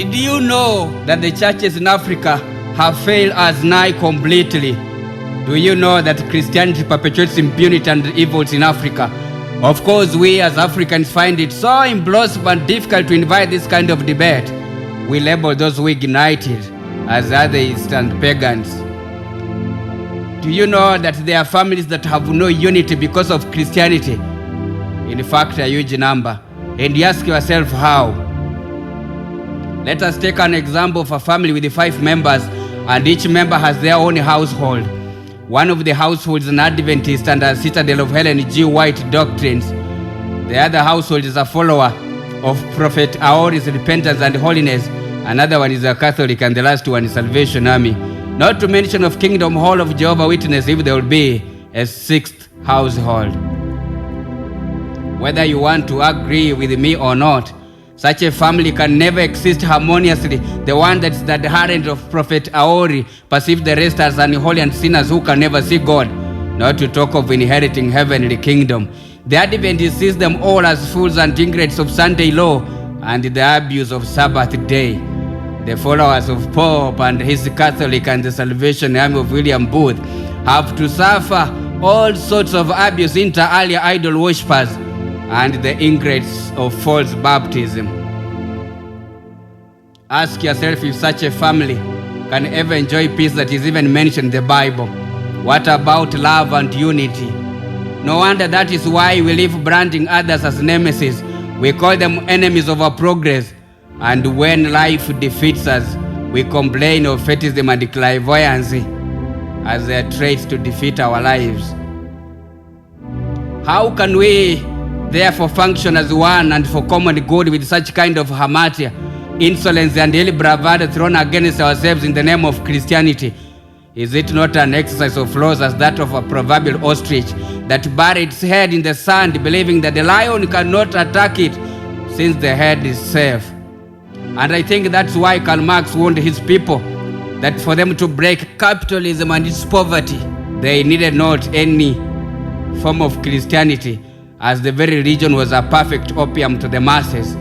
Did you know that the churches in Africa have failed us nigh completely? Do you know that Christianity perpetuates impunity and evils in Africa? Of course, we as Africans find it so implausible and difficult to invite this kind of debate. We label those who ignite it as atheists and pagans. Do you know that there are families that have no unity because of Christianity? In fact, a huge number. And you ask yourself how? Let us take an example of a family with 5 members, and each member has their own household. One of the households is an Adventist and a citadel of Helen G. White doctrines. The other household is a follower of Prophet Aori's repentance and holiness. Another one is a Catholic, and the last one is Salvation Army. Not to mention of Kingdom Hall of Jehovah's Witness, if there will be a 6th household. Whether you want to agree with me or not, such a family can never exist harmoniously. The one that is the adherent of Prophet Aori perceives the rest as unholy and sinners who can never see God, not to talk of inheriting heavenly kingdom. The Adventist sees them all as fools and ingrates of Sunday law and the abuse of Sabbath day. The followers of Pope and his Catholic and the Salvation Army of William Booth have to suffer all sorts of abuse inter alia idol worshippers and the ingrates of false baptism. Ask yourself if such a family can ever enjoy peace that is even mentioned in the Bible. What about love and unity? No wonder that is why we live branding others as nemesis. We call them enemies of our progress. And when life defeats us, we complain of fetishism and clairvoyancy as their traits to defeat our lives. How can we therefore function as one and for common good with such kind of hamartia, insolence and ill bravado thrown against ourselves in the name of Christianity? Is it not an exercise of laws as that of a proverbial ostrich that buried its head in the sand, believing that the lion cannot attack it since the head is safe? And I think that's why Karl Marx warned his people that for them to break capitalism and its poverty, they needed not any form of Christianity, as the very religion was a perfect opium to the masses,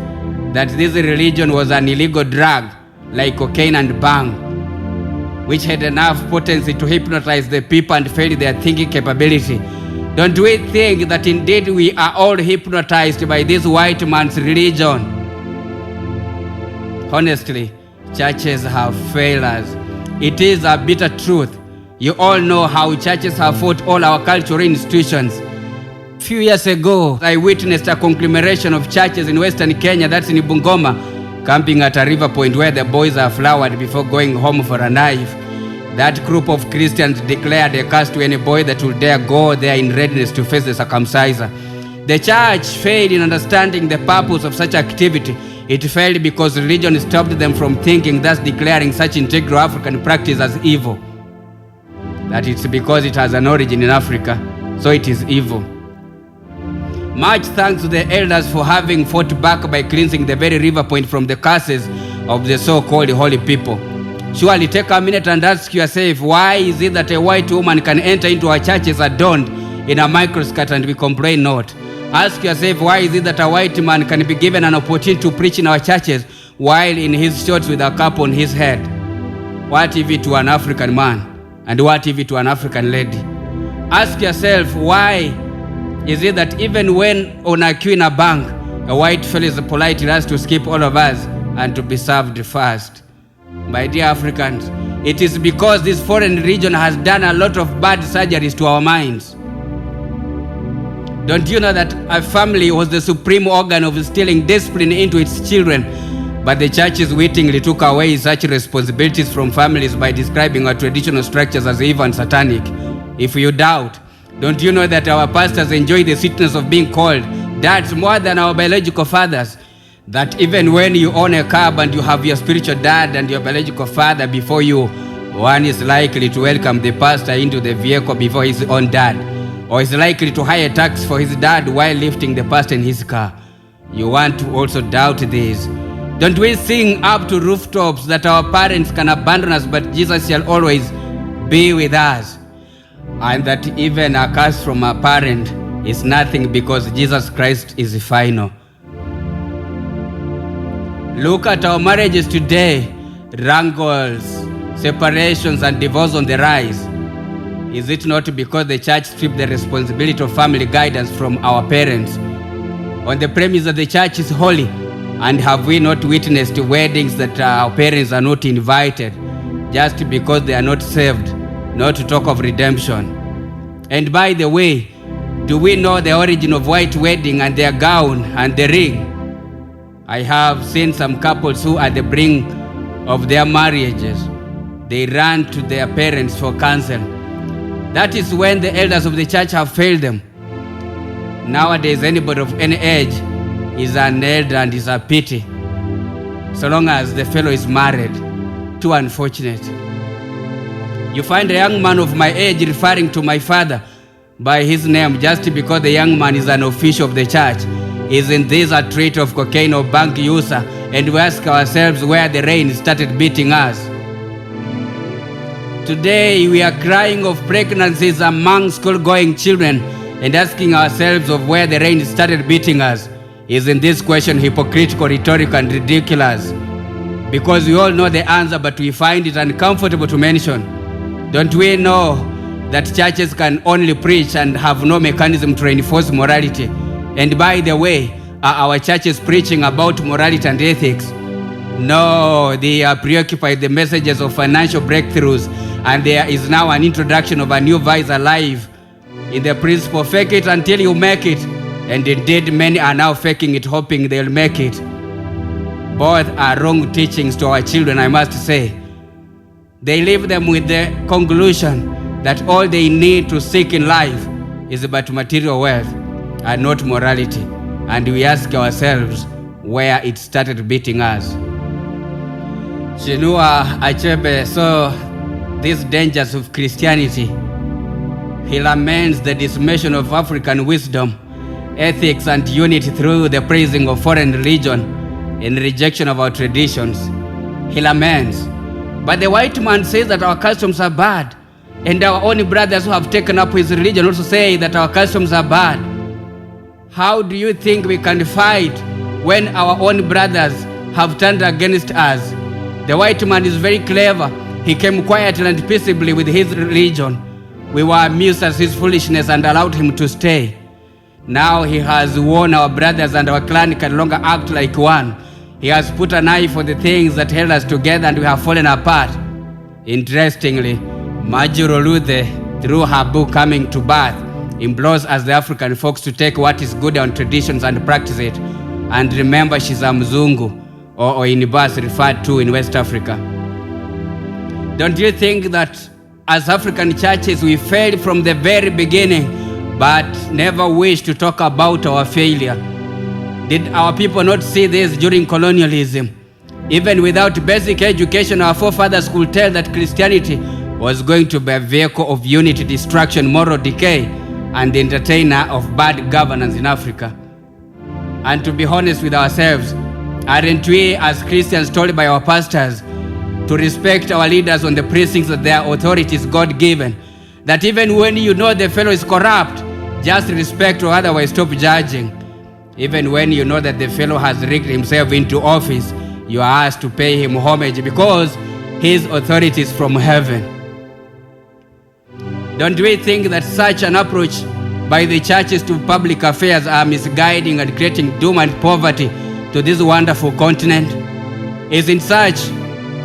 that this religion was an illegal drug like cocaine and bang, which had enough potency to hypnotize the people and fail their thinking capability. Don't we think that indeed we are all hypnotized by this white man's religion? Honestly, churches have failed us. It is a bitter truth. You all know how churches have fought all our cultural institutions. A few years ago, I witnessed a conglomeration of churches in Western Kenya, that's in Bungoma, camping at a river point where the boys are flowered before going home for a knife. That group of Christians declared a curse to any boy that will dare go there in readiness to face the circumciser. The church failed in understanding the purpose of such activity. It failed because religion stopped them from thinking, thus declaring such integral African practice as evil. That it's because it has an origin in Africa, so it is evil. Much thanks to the elders for having fought back by cleansing the very river point from the curses of the so-called holy people. Surely take a minute and ask yourself, why is it that a white woman can enter into our churches adorned in a microskirt and we complain not? Ask yourself, why is it that a white man can be given an opportunity to preach in our churches while in his shorts with a cap on his head? What if it to an African man? And what if it to an African lady? Ask yourself, why is it that even when on a queue in a bank, a white fellow is polite enough to skip all of us and to be served first? My dear Africans, it is because this foreign religion has done a lot of bad surgeries to our minds. Don't you know that a family was the supreme organ of instilling discipline into its children, but the churches wittingly took away such responsibilities from families by describing our traditional structures as evil and satanic? If you doubt, don't you know that our pastors enjoy the sweetness of being called dads more than our biological fathers? That even when you own a cab and you have your spiritual dad and your biological father before you, one is likely to welcome the pastor into the vehicle before his own dad, or is likely to hire a taxi for his dad while lifting the pastor in his car. You want to also doubt this? Don't we sing up to rooftops that our parents can abandon us, but Jesus shall always be with us, and that even a curse from a parent is nothing because Jesus Christ is final? Look at our marriages today. Wrangles, separations, and divorce on the rise. Is it not because the church stripped the responsibility of family guidance from our parents? On the premise that the church is holy, and have we not witnessed weddings that our parents are not invited just because they are not saved, not to talk of redemption? And by the way, do we know the origin of white wedding and their gown and the ring? I have seen some couples who at the brink of their marriages, they ran to their parents for counsel. That is when the elders of the church have failed them. Nowadays, anybody of any age is an elder and is a pity, so long as the fellow is married. Too unfortunate. You find a young man of my age referring to my father by his name just because the young man is an official of the church. Isn't this a trait of cocaine or bank user? And we ask ourselves where the rain started beating us. Today we are crying of pregnancies among school-going children and asking ourselves of where the rain started beating us. Isn't this question hypocritical, rhetorical, and ridiculous? Because we all know the answer, but we find it uncomfortable to mention. Don't we know that churches can only preach and have no mechanism to reinforce morality? And by the way, are our churches preaching about morality and ethics? No, they are preoccupied with the messages of financial breakthroughs, and there is now an introduction of a new vice alive in the principle, fake it until you make it. And indeed, many are now faking it, hoping they'll make it. Both are wrong teachings to our children, I must say. They leave them with the conclusion that all they need to seek in life is but material wealth and not morality. And we ask ourselves where it started beating us. Chinua Achebe saw these dangers of Christianity. He laments the dismantled of African wisdom, ethics, and unity through the praising of foreign religion and rejection of our traditions. He laments. But the white man says that our customs are bad, and our own brothers who have taken up his religion also say that our customs are bad. How do you think we can fight when our own brothers have turned against us? The white man is very clever. He came quietly and peaceably with his religion. We were amused at his foolishness and allowed him to stay. Now he has won our brothers, and our clan can no longer act like one. He has put an eye for the things that held us together, and we have fallen apart. Interestingly, Majuro Luthe, through her book Coming to Birth, implores us the African folks to take what is good on traditions and practice it. And remember, she's a Mzungu, or Inibas referred to in West Africa. Don't you think that as African churches we failed from the very beginning, but never wished to talk about our failure? Did our people not see this during colonialism? Even without basic education, our forefathers could tell that Christianity was going to be a vehicle of unity, destruction, moral decay, and the entertainer of bad governance in Africa. And to be honest with ourselves, aren't we as Christians told by our pastors to respect our leaders on the precincts that their authority is God-given? That even when you know the fellow is corrupt, just respect or otherwise stop judging. Even when you know that the fellow has rigged himself into office, you are asked to pay him homage because his authority is from heaven. Don't we think that such an approach by the churches to public affairs are misguiding and creating doom and poverty to this wonderful continent? Isn't such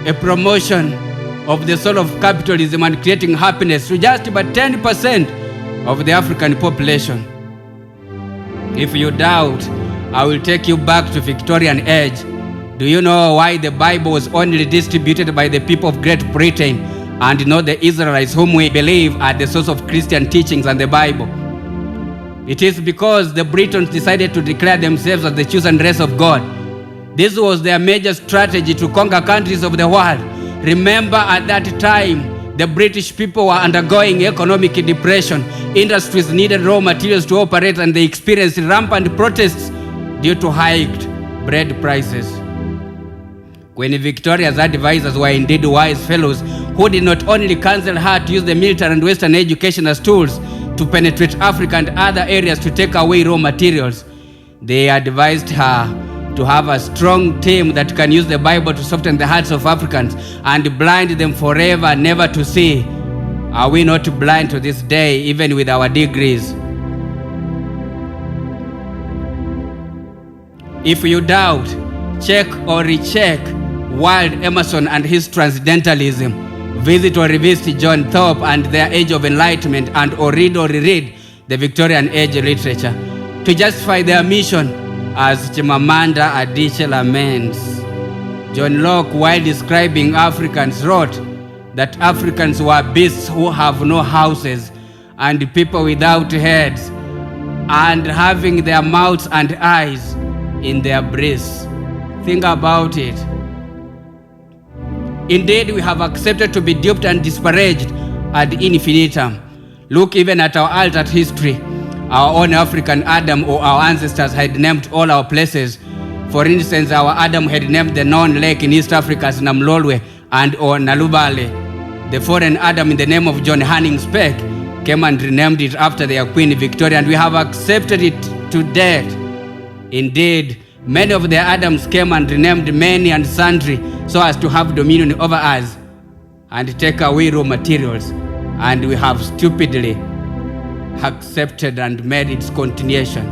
a promotion of the soul of capitalism and creating happiness to just about 10% of the African population? If you doubt, I will take you back to Victorian age. Do you know why the Bible was only distributed by the people of Great Britain and not the Israelites, whom we believe are the source of Christian teachings and the Bible? It is because the Britons decided to declare themselves as the chosen race of God. This was their major strategy to conquer countries of the world. Remember, at that time, the British people were undergoing economic depression. Industries needed raw materials to operate, and they experienced rampant protests due to hiked bread prices. Queen Victoria's advisors were indeed wise fellows who did not only counsel her to use the military and Western education as tools to penetrate Africa and other areas to take away raw materials, they advised her to have a strong team that can use the Bible to soften the hearts of Africans and blind them forever, never to see. Are we not blind to this day, even with our degrees? If you doubt, check or recheck Wild Emerson and his transcendentalism. Visit or revisit John Thorpe and their Age of Enlightenment, and or reread the Victorian Age literature to justify their mission, as Chimamanda Adichie laments. John Locke, while describing Africans, wrote that Africans were beasts who have no houses, and people without heads, and having their mouths and eyes in their breasts. Think about it. Indeed, we have accepted to be duped and disparaged ad infinitum. Look even at our altered history. Our own African Adam or our ancestors had named all our places. For instance, our Adam had named the known lake in East Africa as Namlolwe and or Nalubale. The foreign Adam, in the name of John Hanning Speke, came and renamed it after their Queen Victoria, and we have accepted it to death. Indeed, many of the Adams came and renamed many and sundry so as to have dominion over us and take away raw materials, and we have stupidly accepted and made its continuation.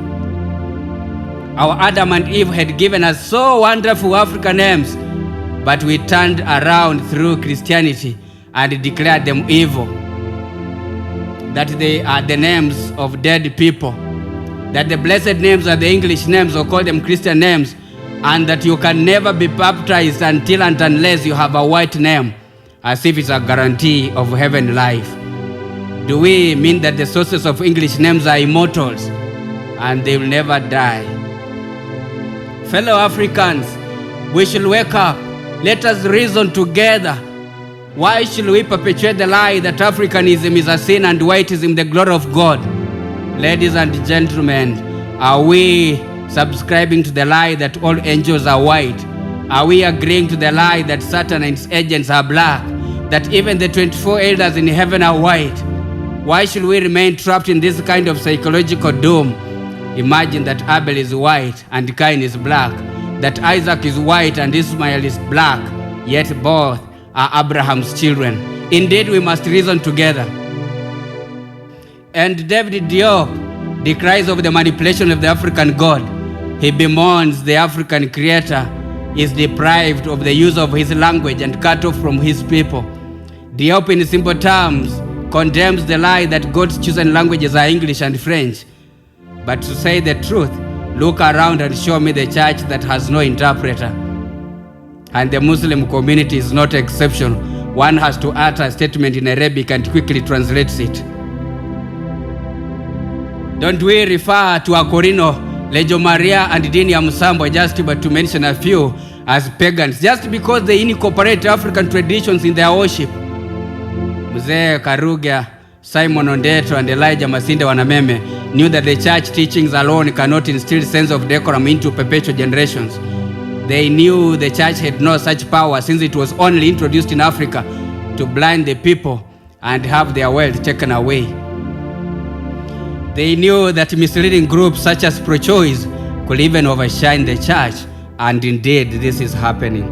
Our Adam and Eve had given us so wonderful African names, but we turned around through Christianity and declared them evil, that they are the names of dead people, that the blessed names are the English names, or call them Christian names, and that you can never be baptized until and unless you have a white name, as if it's a guarantee of heaven life. Do we mean that the sources of English names are immortals and they will never die? Fellow Africans, we should wake up. Let us reason together. Why should we perpetuate the lie that Africanism is a sin and whiteism the glory of God? Ladies and gentlemen, are we subscribing to the lie that all angels are white? Are we agreeing to the lie that Satan and its agents are black? That even the 24 elders in heaven are white? Why should we remain trapped in this kind of psychological doom? Imagine that Abel is white and Cain is black, that Isaac is white and Ishmael is black, yet both are Abraham's children. Indeed, we must reason together. And David Diop decries over the manipulation of the African God. He bemoans the African creator is deprived of the use of his language and cut off from his people. Diop, in simple terms, condemns the lie that God's chosen languages are English and French. But to say the truth, look around and show me the church that has no interpreter. And the Muslim community is not exception. One has to utter a statement in Arabic and quickly translates it. Don't we refer to Colonial, Legio Maria and Dini Musambo, just but to mention a few, as pagans, just because they incorporate African traditions in their worship? Mzee Karuga, Simon Ondeto, and Elijah Masinde Wanameme knew that the church teachings alone cannot instill sense of decorum into perpetual generations. They knew the church had no such power, since it was only introduced in Africa to blind the people and have their wealth taken away. They knew that misleading groups such as pro-choice could even overshine the church, and indeed this is happening.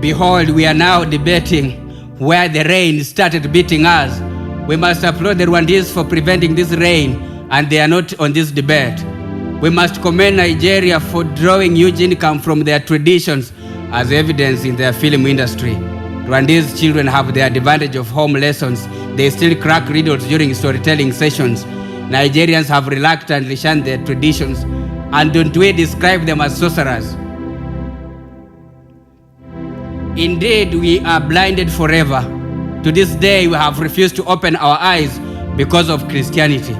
Behold, we are now debating where the rain started beating us. We must applaud the Rwandese for preventing this rain, and they are not on this debate. We must commend Nigeria for drawing huge income from their traditions, as evidence in their film industry. Rwandese children have the advantage of home lessons. They still crack riddles during storytelling sessions. Nigerians have reluctantly shunned their traditions, and don't we describe them as sorcerers? Indeed, we are blinded forever. To this day, we have refused to open our eyes because of Christianity.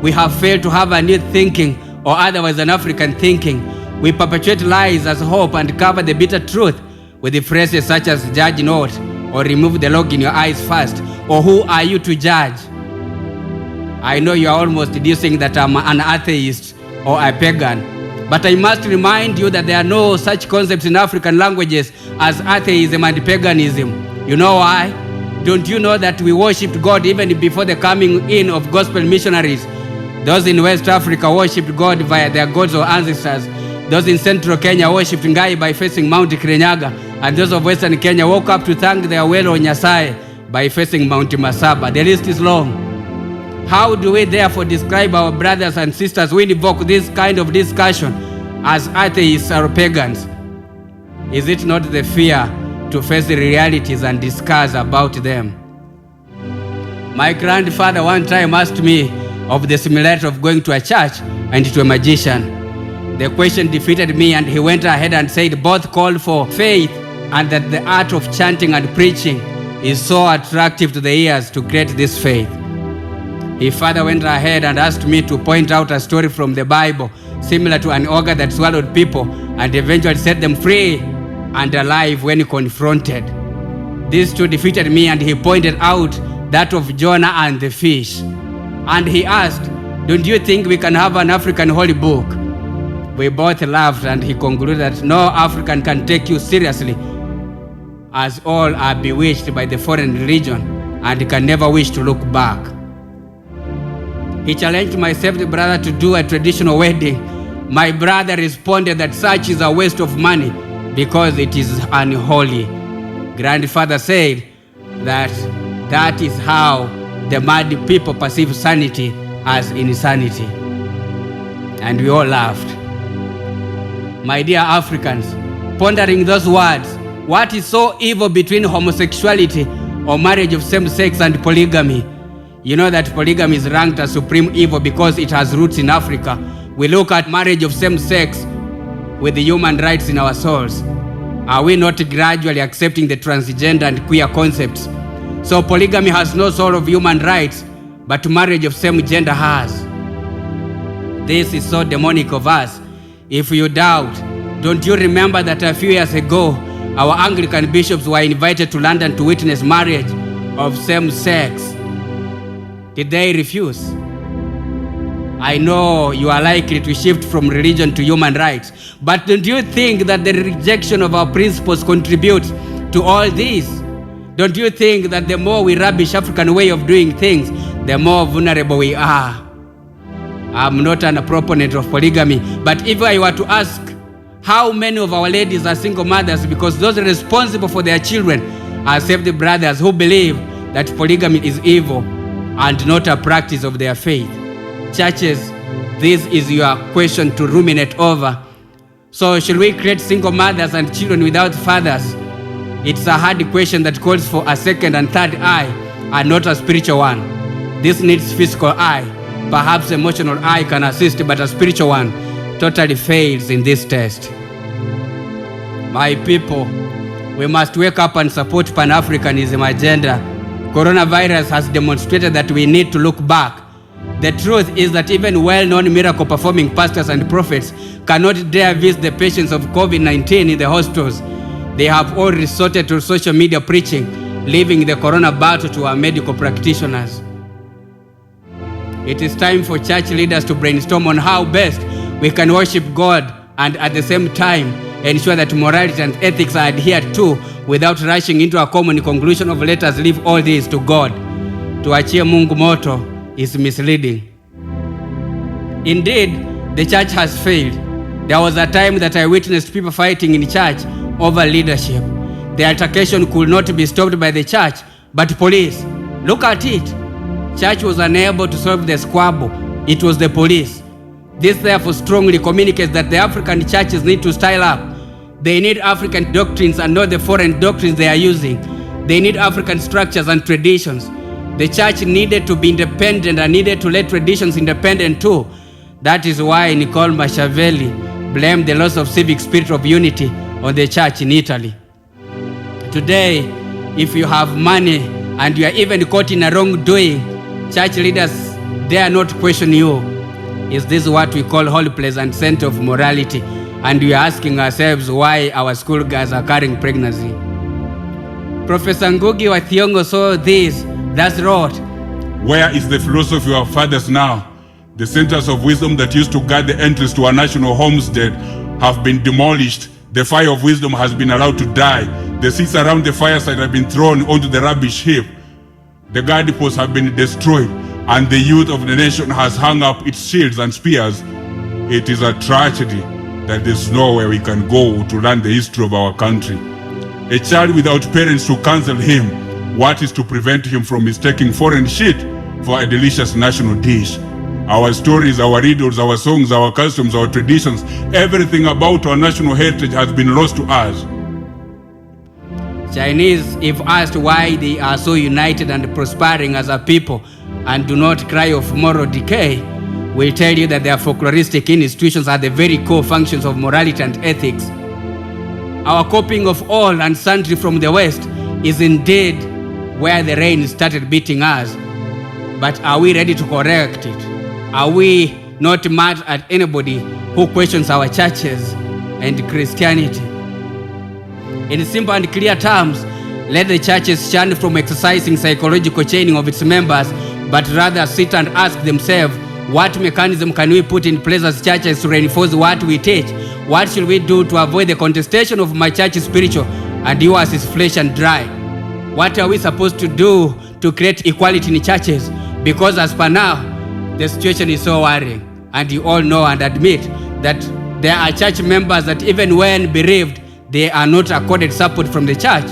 We have failed to have a new thinking, or otherwise an African thinking. We perpetuate lies as hope and cover the bitter truth with the phrases such as judge not, or remove the log in your eyes first, or who are you to judge? I know you are almost deducing that I'm an atheist or a pagan, but I must remind you that there are no such concepts in African languages as atheism and paganism. You know why? Don't you know that we worshipped God even before the coming in of gospel missionaries? Those in West Africa worshipped God via their gods or ancestors. Those in central Kenya worshipped Ngai by facing Mount Kirinyaga, and those of western Kenya woke up to thank their Welo Nyasaye by facing Mount Masaba. The list is long. How do we therefore describe our brothers and sisters who invoke this kind of discussion as atheists or pagans? Is it not the fear to face the realities and discuss about them? My grandfather one time asked me of the similarity of going to a church and to a magician. The question defeated me, and he went ahead and said both called for faith and that the art of chanting and preaching is so attractive to the ears to create this faith. He further went ahead and asked me to point out a story from the Bible similar to an ogre that swallowed people and eventually set them free and alive when confronted. These two defeated me, and he pointed out that of Jonah and the fish. And he asked, "Don't you think we can have an African holy book?" We both laughed, and he concluded that no African can take you seriously, as all are bewitched by the foreign religion and can never wish to look back. He challenged my saved brother to do a traditional wedding. My brother responded that such is a waste of money because it is unholy. Grandfather said that that is how the mad people perceive sanity as insanity. And we all laughed. My dear Africans, pondering those words, what is so evil between homosexuality or marriage of same sex and polygamy? You know that polygamy is ranked as supreme evil because it has roots in Africa. We look at marriage of same sex with the human rights in our souls. Are we not gradually accepting the transgender and queer concepts? So polygamy has no sort of human rights, but marriage of same gender has. This is so demonic of us. If you doubt, don't you remember that a few years ago, our Anglican bishops were invited to London to witness marriage of same sex? Did they refuse? I know you are likely to shift from religion to human rights, but don't you think that the rejection of our principles contributes to all this? Don't you think that the more we rubbish African way of doing things, the more vulnerable we are? I'm not an proponent of polygamy, but if I were to ask how many of our ladies are single mothers because those responsible for their children are saved brothers who believe that polygamy is evil and not a practice of their faith. Churches, this is your question to ruminate over. So should we create single mothers and children without fathers? It's a hard question that calls for a second and third eye and not a spiritual one. This needs physical eye. Perhaps emotional eye can assist, but a spiritual one totally fails in this test. My people, we must wake up and support Pan-Africanism agenda. Coronavirus has demonstrated that we need to look back. The truth is that even well-known miracle-performing pastors and prophets cannot dare visit the patients of COVID-19 in the hospitals. They have all resorted to social media preaching, leaving the corona battle to our medical practitioners. It is time for church leaders to brainstorm on how best we can worship God and at the same time ensure that morality and ethics are adhered to without rushing into a common conclusion of let us leave all this to God. Tuachie Mungu moto is misleading. Indeed, the church has failed. There was a time that I witnessed people fighting in church over leadership. The altercation could not be stopped by the church, but police. Look at it. Church was unable to solve the squabble. It was the police. This therefore strongly communicates that the African churches need to style up. They need African doctrines and not the foreign doctrines they are using. They need African structures and traditions. The church needed to be independent and needed to let traditions independent too. That is why Nicole Machiavelli blamed the loss of civic spirit of unity on the church in Italy. Today, if you have money and you are even caught in a wrongdoing, church leaders dare not question you. Is this what we call holy place and center of morality? And we are asking ourselves why our schoolgirls are carrying pregnancy. Professor Ngugi wa Thiong'o saw this, thus wrote, "Where is the philosophy of our fathers now? The centers of wisdom that used to guard the entrance to our national homestead have been demolished. The fire of wisdom has been allowed to die. The seats around the fireside have been thrown onto the rubbish heap. The guard posts have been destroyed, and the youth of the nation has hung up its shields and spears. It is a tragedy. that there's nowhere we can go to learn the history of our country. A child without parents to counsel him, what is to prevent him from mistaking foreign shit for a delicious national dish? Our stories, our riddles, our songs, our customs, our traditions, everything about our national heritage has been lost to us. Chinese, if asked why they are so united and prospering as a people and do not cry of moral decay, will tell you that their folkloristic institutions are the very core functions of morality and ethics. Our copying of all and sundry from the West is indeed where the rain started beating us. But are we ready to correct it? Are we not mad at anybody who questions our churches and Christianity? In simple and clear terms, let the churches shun from exercising psychological chaining of its members, but rather sit and ask themselves, what mechanism can we put in place as churches to reinforce what we teach? What should we do to avoid the contestation of my church is spiritual and yours is flesh and dry? What are we supposed to do to create equality in churches? Because as per now, the situation is so worrying, and you all know and admit that there are church members that even when bereaved, they are not accorded support from the church.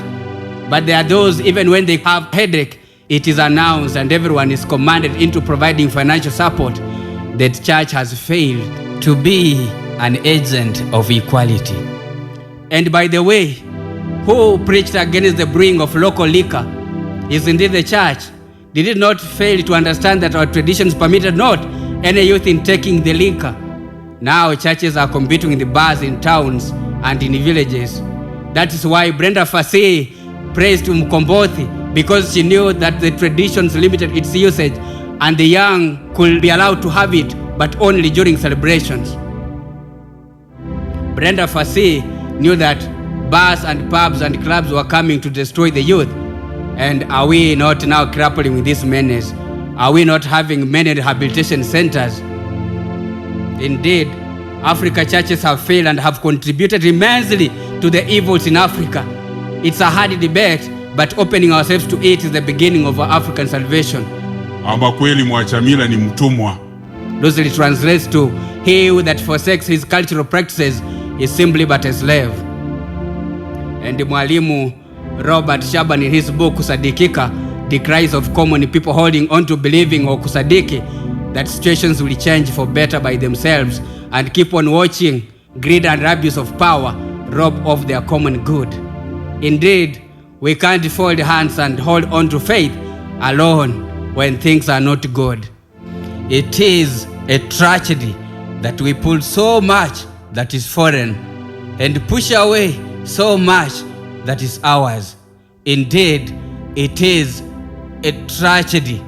But there are those, even when they have headache, it is announced and everyone is commanded into providing financial support. The church has failed to be an agent of equality. And by the way, who preached against the brewing of local liquor is indeed the church. Did it not fail to understand that our traditions permitted not any youth in taking the liquor? Now churches are competing in the bars in towns and in villages. That is why Brenda Fassie praised Mkombothi, because she knew that the traditions limited its usage and the young could be allowed to have it, but only during celebrations. Brenda Fassie knew that bars and pubs and clubs were coming to destroy the youth. And are we not now grappling with this menace? Are we not having many rehabilitation centers? Indeed, Africa churches have failed and have contributed immensely to the evils in Africa. It's a hard debate, but opening ourselves to it is the beginning of our African salvation. Ama kweli mwachamila ni mtumwa. Loosely translates to, he who that forsakes his cultural practices is simply but a slave. And Mwalimu Robert Shaban, in his book Kusadikika, the cries of common people holding on to believing or kusadiki that situations will change for better by themselves and keep on watching greed and abuse of power rob off their common good. Indeed, we can't fold hands and hold on to faith alone when things are not good. It is a tragedy that we pull so much that is foreign and push away so much that is ours. Indeed, it is a tragedy